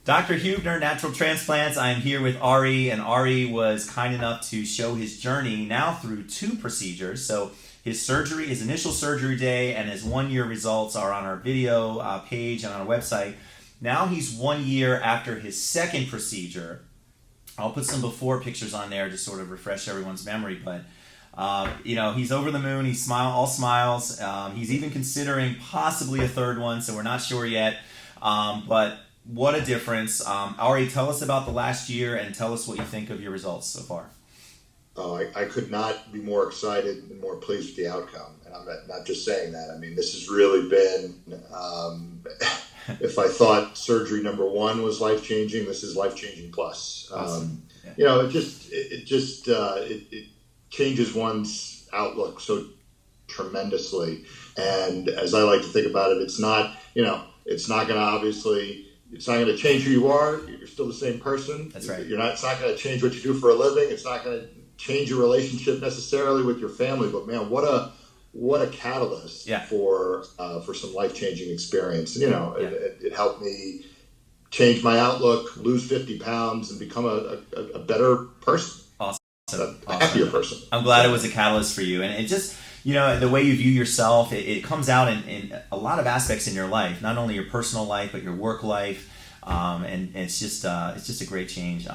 Dr. Huebner, Natural Transplants. I am here with Ari, and Ari was kind enough to show his journey now through 2 procedures. So his surgery, his initial surgery day, and his 1-year results are on our video page and on our website. Now he's 1 year after his second procedure. I'll put some before pictures on there to sort of refresh everyone's memory, but he's over the moon. He's all smiles. He's even considering possibly a third one, so we're not sure yet. But what a difference. Ari, tell us about the last year and tell us what you think of your results so far. Oh, I could not be more excited and more pleased with the outcome. And I'm not just saying that. I mean, this has really been, if I thought surgery number 1 was life-changing, this is life-changing plus. Awesome. It changes one's outlook so tremendously. And as I like to think about it, it's not going to change who you are. You're still the same person. That's right. It's not going to change what you do for a living. It's not going to change your relationship necessarily with your family. But man, what a catalyst for some life-changing experience. And, it helped me change my outlook, lose 50 pounds, and become a better person. Awesome. A happier person. I'm glad it was a catalyst for you. And it just, the way you view yourself, it comes out in a lot of aspects in your life, not only your personal life, but your work life. And it's just a great change.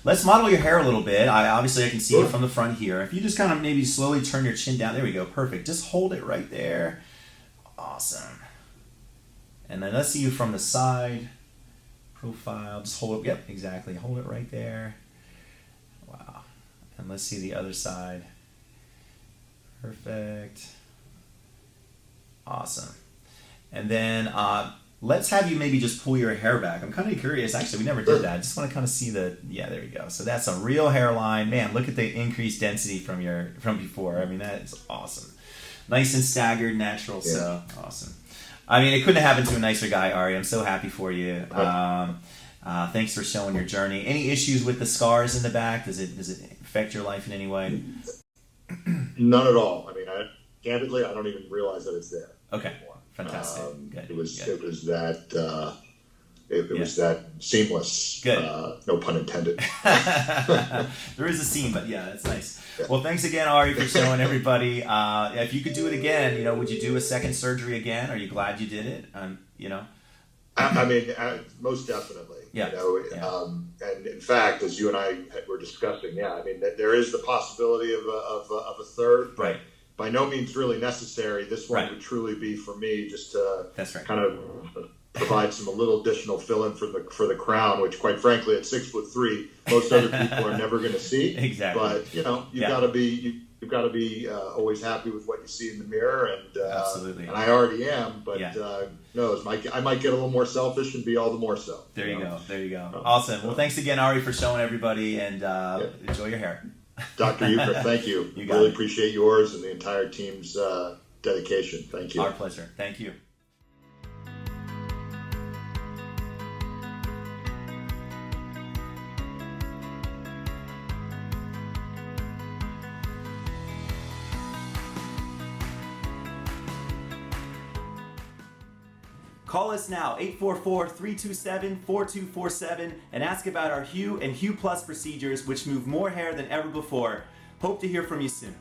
Let's model your hair a little bit. I can see it from the front here. If you just kind of maybe slowly turn your chin down. There we go. Perfect. Just hold it right there. Awesome. And then let's see you from the side. Profile. Just hold it. Yep, exactly. Hold it right there. Wow. And let's see the other side. Perfect. Awesome. And then let's have you maybe just pull your hair back. I'm kind of curious. Actually, we never did that. I just want to kind of see there we go. So that's a real hairline. Man, look at the increased density from before. I mean, that is awesome. Nice and staggered, natural. Yeah. So awesome. I mean, it couldn't have happened to a nicer guy, Ari. I'm so happy for you. Thanks for showing your journey. Any issues with the scars in the back? Does it affect your life in any way? None at all. I mean, candidly, I don't even realize that it's there. Okay. Fantastic. Good. It was that seamless. Good. No pun intended. There is a seam, but yeah, that's nice. Yeah. Well, thanks again, Ari, for showing everybody. If you could do it again, would you do a second surgery again? Are you glad you did it? I mean, most definitely. Yeah. And in fact, as you and I were discussing, I mean, there is the possibility of a third. Right. By no means really necessary. This one would truly be for me just to kind of provide a little additional fill-in for the crown, which quite frankly at 6'3", most other people are never going to see. Exactly. But you've got to be always happy with what you see in the mirror, and absolutely. And I already am. But who knows? I might get a little more selfish and be all the more so. There you go. Awesome. Well, thanks again, Ari, for showing everybody, and enjoy your hair. Dr. Huebner, thank you. Really appreciate yours and the entire team's dedication. Thank you. Our pleasure. Thank you. Call us now, 844-327-4247, and ask about our Hue and Hue Plus procedures, which move more hair than ever before. Hope to hear from you soon.